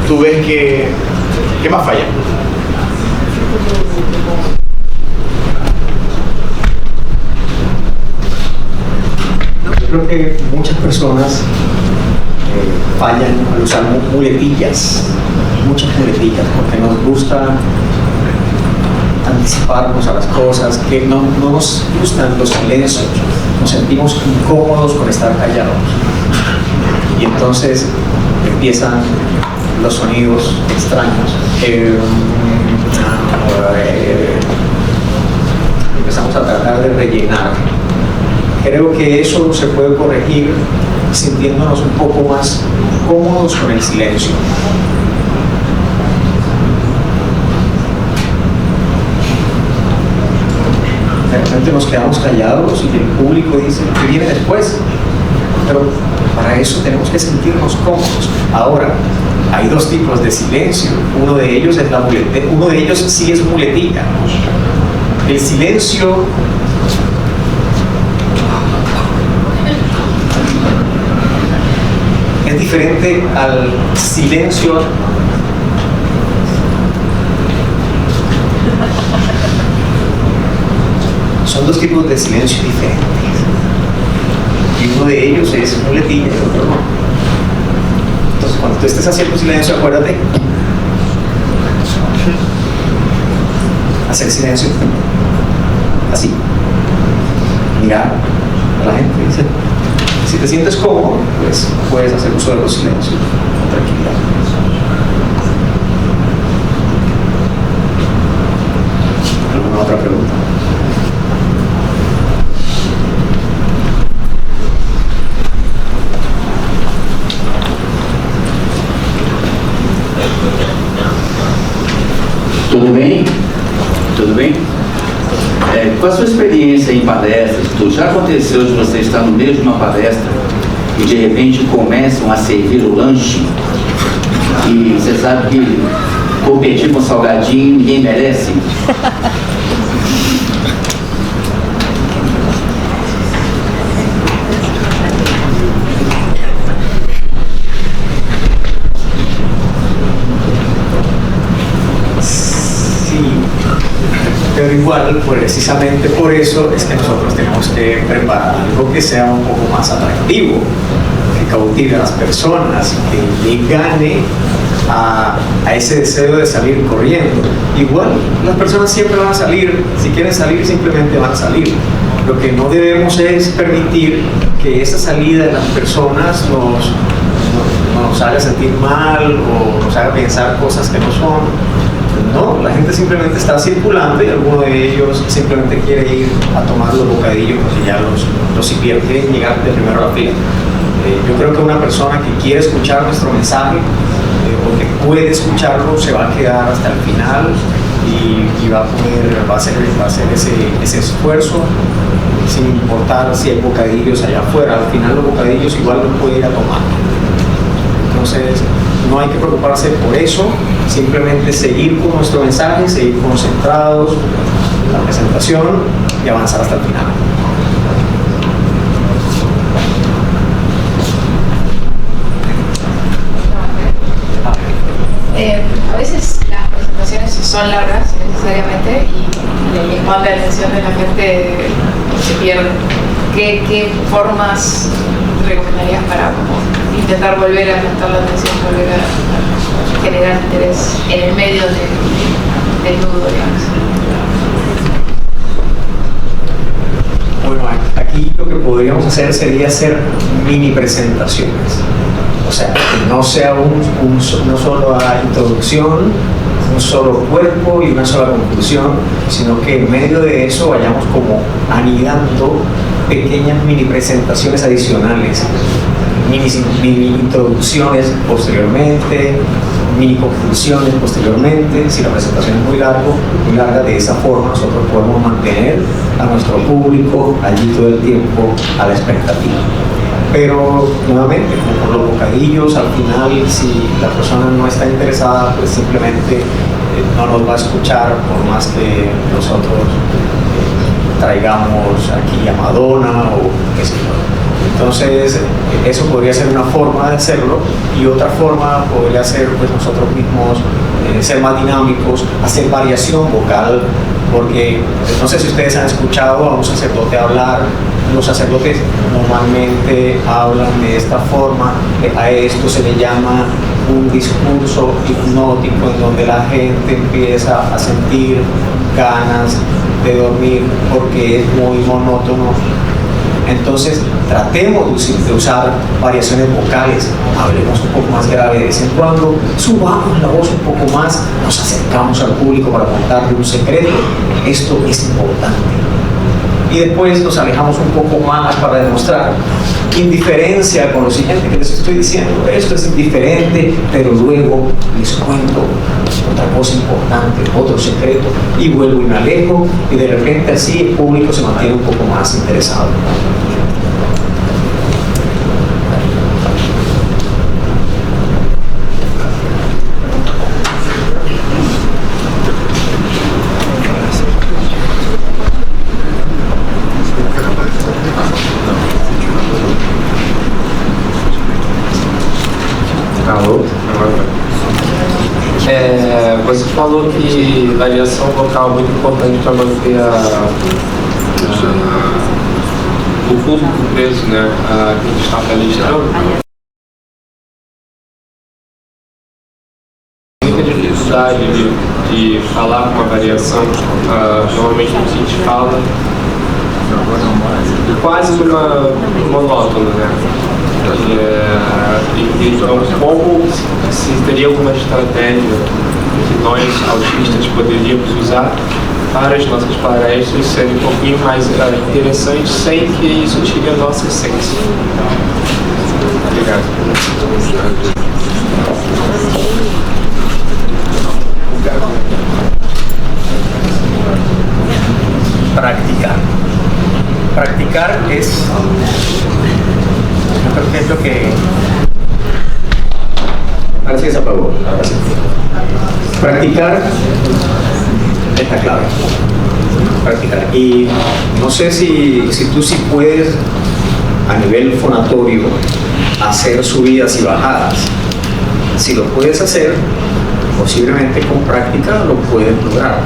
tú ves que más fallan? Yo creo que muchas personas fallan al usar muletillas, muchas muletillas, porque nos gusta anticiparnos a las cosas, que no nos gustan los silencios, nos sentimos incómodos con estar callados. Y entonces empiezan los sonidos extraños. Empezamos a tratar de rellenar. Creo que eso se puede corregir sintiéndonos un poco más cómodos con el silencio. De repente nos quedamos callados y el público dice ¿qué viene después? Pero para eso tenemos que sentirnos cómodos. Ahora, hay dos tipos de silencio. Uno de ellos es la muletilla. Uno de ellos sí es muletilla. El silencio es diferente al silencio son dos tipos de silencio diferentes. Y uno de ellos es muletilla y el otro no. Entonces, cuando tú estés haciendo silencio, acuérdate. Hacer silencio. así, mirar a la gente, dice, si te sientes cómodo, pues puedes hacer uso de los silencios con tranquilidad. ¿Alguna otra pregunta? Tudo bem? Tudo bem? Com a sua experiência em palestras, já aconteceu de você estar no meio de uma palestra e de repente começam a servir o lanche e você sabe que competir com salgadinho ninguém merece? Pero igual, precisamente por eso es que nosotros tenemos que preparar algo que sea un poco más atractivo, que cautive a las personas, que le gane a ese deseo de salir corriendo. Igual, las personas siempre van a salir, si quieren salir simplemente van a salir. Lo que no debemos es permitir que esa salida de las personas nos haga sentir mal o nos haga pensar cosas que no son. No, la gente simplemente está circulando y alguno de ellos simplemente quiere ir a tomar los bocadillos porque ya los quieren llegar de primero a la fila. Yo creo que una persona que quiere escuchar nuestro mensaje o que puede escucharlo se va a quedar hasta el final y va a hacer ese esfuerzo sin importar si hay bocadillos allá afuera. Al final los bocadillos igual los puede ir a tomar. Entonces, no hay que preocuparse por eso, simplemente seguir con nuestro mensaje, seguir concentrados en la presentación y avanzar hasta el final. A veces las presentaciones son largas necesariamente y el llamado de atención de la gente se pierde. ¿Qué formas recomendarías para intentar volver a captar la atención, volver a generar interés en el medio del nudo, digamos? Bueno, aquí lo que podríamos hacer sería hacer mini presentaciones. O sea, que no sea no solo la introducción, un solo cuerpo y una sola conclusión, sino que en medio de eso vayamos como anidando pequeñas mini presentaciones adicionales, mini introducciones posteriormente, mini conclusiones posteriormente. Si la presentación es muy larga, de esa forma nosotros podemos mantener a nuestro público allí todo el tiempo a la expectativa. Pero nuevamente, como por los bocadillos, al final si la persona no está interesada, pues simplemente no nos va a escuchar por más que nosotros traigamos aquí a Madonna o qué sé yo. Entonces, eso podría ser una forma de hacerlo, y otra forma podría ser pues nosotros mismos ser más dinámicos, hacer variación vocal, porque no sé si ustedes han escuchado a un sacerdote hablar. Los sacerdotes normalmente hablan de esta forma, a esto se le llama un discurso hipnótico, en donde la gente empieza a sentir ganas de dormir porque es muy monótono. Entonces tratemos de usar variaciones vocales, hablemos un poco más grave de vez en cuando, subamos la voz un poco más, nos acercamos al público para contarle un secreto. Esto es importante. Y después nos alejamos un poco más para demostrar indiferencia con lo siguiente que les estoy diciendo. Esto es indiferente, pero luego les cuento otra cosa importante, otro secreto, y vuelvo y me alejo, y de repente así el público se mantiene un poco más interesado. Alô? Você falou que variação vocal é muito importante para manter o público preso, né? A quem está palestrando. Muita dificuldade de falar com uma variação, normalmente a gente fala quase monótono, né? Então, como se teria alguma estratégia que nós, autistas, poderíamos usar para as nossas palestras serem um pouquinho mais interessantes, sem que isso tire a nossa essência. Obrigado. Practicar. Practicar es, yo creo que es lo que... Parece que se apagó. Ahora sí. Practicar es la clave. Practicar. Y no sé si tú sí puedes, a nivel fonatorio, hacer subidas y bajadas. Si lo puedes hacer, posiblemente con práctica lo puedes lograr.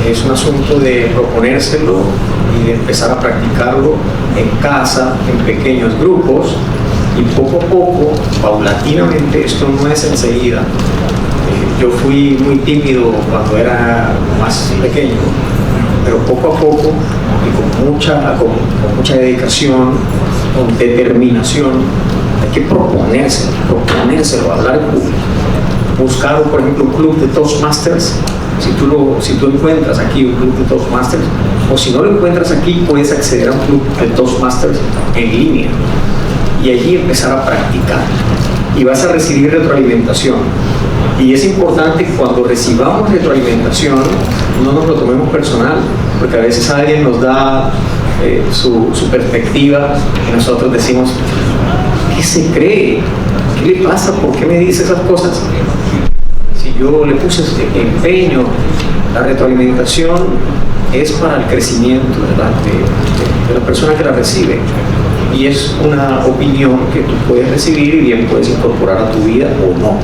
Es un asunto de proponérselo y de empezar a practicarlo en casa, en pequeños grupos, y poco a poco, paulatinamente. Esto no es enseguida. Yo fui muy tímido cuando era más pequeño, pero poco a poco y con mucha dedicación, con determinación, hay que proponérselo, hablar en público. Buscar, por ejemplo, un club de Toastmasters. Si tú encuentras aquí un club de Toastmasters, o si no lo encuentras aquí, puedes acceder a un club de Toastmasters en línea y allí empezar a practicar, y vas a recibir retroalimentación. Y es importante que cuando recibamos retroalimentación no nos lo tomemos personal, porque a veces alguien nos da su perspectiva y nosotros decimos: ¿qué se cree? ¿Qué le pasa? ¿Por qué me dice esas cosas? Si yo le puse este empeño, la retroalimentación es para el crecimiento, ¿verdad?, de la persona que la recibe, y es una opinión que tú puedes recibir y bien puedes incorporar a tu vida o no,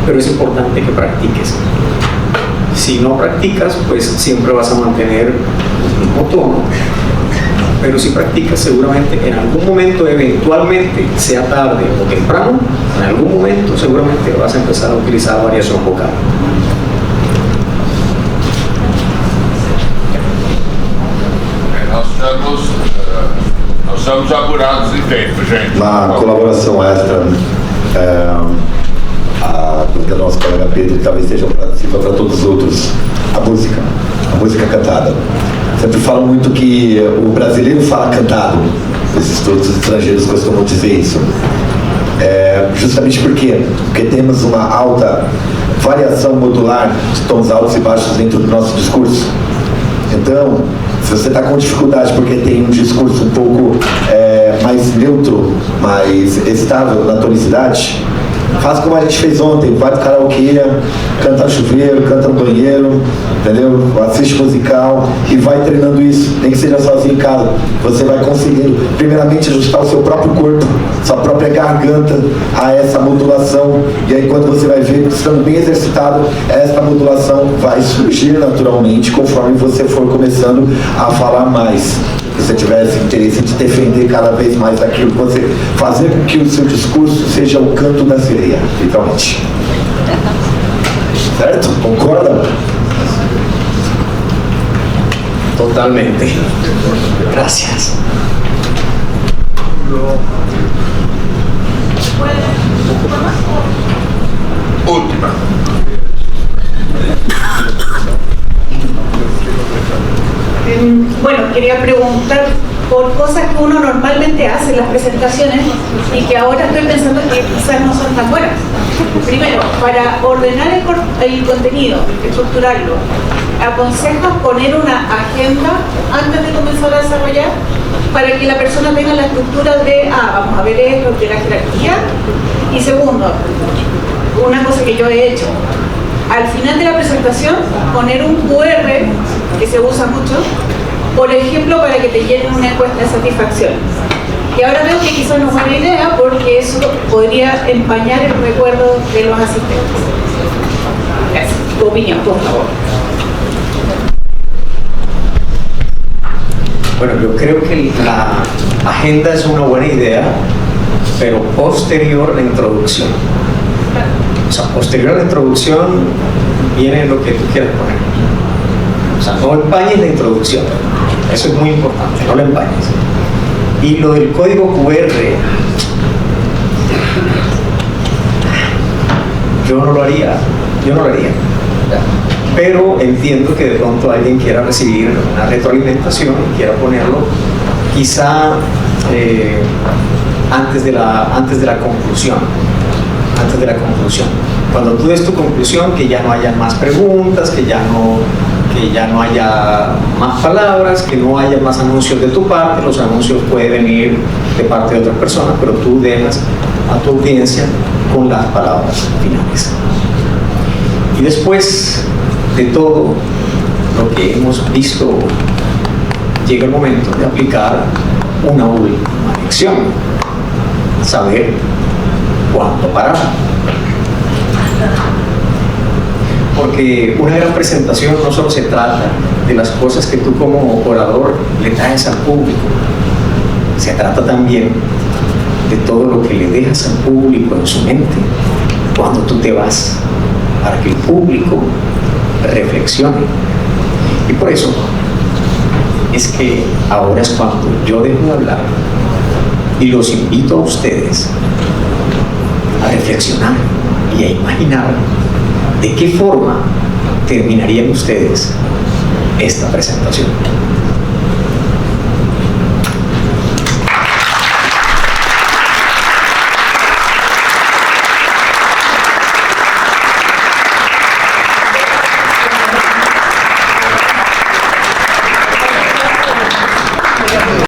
pero es importante que practiques. Si no practicas, pues siempre vas a mantener el mismo tono, pero si practicas, seguramente en algún momento, eventualmente, sea tarde o temprano, en algún momento seguramente vas a empezar a utilizar variación vocal. Nós estamos apurados de tempo, gente. Uma colaboração extra, do nosso colega Pedro, que talvez seja para todos os outros, a música cantada. Sempre falo muito que o brasileiro fala cantado, todos os estrangeiros costumam dizer isso. Justamente porque temos uma alta variação modular de tons altos e baixos dentro do nosso discurso. Então, se você está com dificuldade porque tem um discurso um pouco mais neutro, mais estável na tonicidade, faz como a gente fez ontem: vai do karaokê, canta no chuveiro, canta no banheiro, entendeu? Assiste musical e vai treinando isso, nem que seja sozinho em casa. Você vai conseguindo, primeiramente, ajustar o seu próprio corpo, sua própria garganta a essa modulação, e aí quando você vai ver, estando bem exercitado, essa modulação vai surgir naturalmente conforme você for começando a falar mais. Se você tivesse interesse de defender cada vez mais aquilo, você fazer com que o seu discurso seja o canto da sereia, literalmente. Certo? Concorda? Totalmente. Gracias. Última. Bueno, quería preguntar por cosas que uno normalmente hace en las presentaciones y que ahora estoy pensando que quizás no son tan buenas. Primero, para ordenar el contenido, estructurarlo, ¿aconsejas poner una agenda antes de comenzar a desarrollar para que la persona tenga la estructura de, vamos a ver esto, de la jerarquía? Y segundo, una cosa que yo he hecho, al final de la presentación poner un QR que se usa mucho, por ejemplo, para que te llenen una encuesta de satisfacción. Y ahora veo que quizás no es buena idea porque eso podría empañar el recuerdo de los asistentes. Gracias. Tu opinión, por favor. Bueno, yo creo que la agenda es una buena idea, pero posterior a la introducción. O sea, posterior a la introducción viene lo que tú quieras poner. O sea, no empañes la introducción. Eso es muy importante, no lo empañes. Y lo del código QR, yo no lo haría. Pero entiendo que de pronto alguien quiera recibir una retroalimentación y quiera ponerlo quizá antes de la conclusión. Cuando tú des tu conclusión, que ya no haya más preguntas, que ya no haya más palabras, que no haya más anuncios de tu parte. Los anuncios pueden venir de parte de otra persona, pero tú dejas a tu audiencia con las palabras finales. Y después de todo lo que hemos visto, llega el momento de aplicar una última lección: saber cuándo parar. Porque una gran presentación no solo se trata de las cosas que tú como orador le traes al público, se trata también de todo lo que le dejas al público en su mente cuando tú te vas, para que el público reflexione. Y por eso es que ahora es cuando yo dejo de hablar y los invito a ustedes a reflexionar y a imaginar de qué forma terminarían ustedes esta presentación.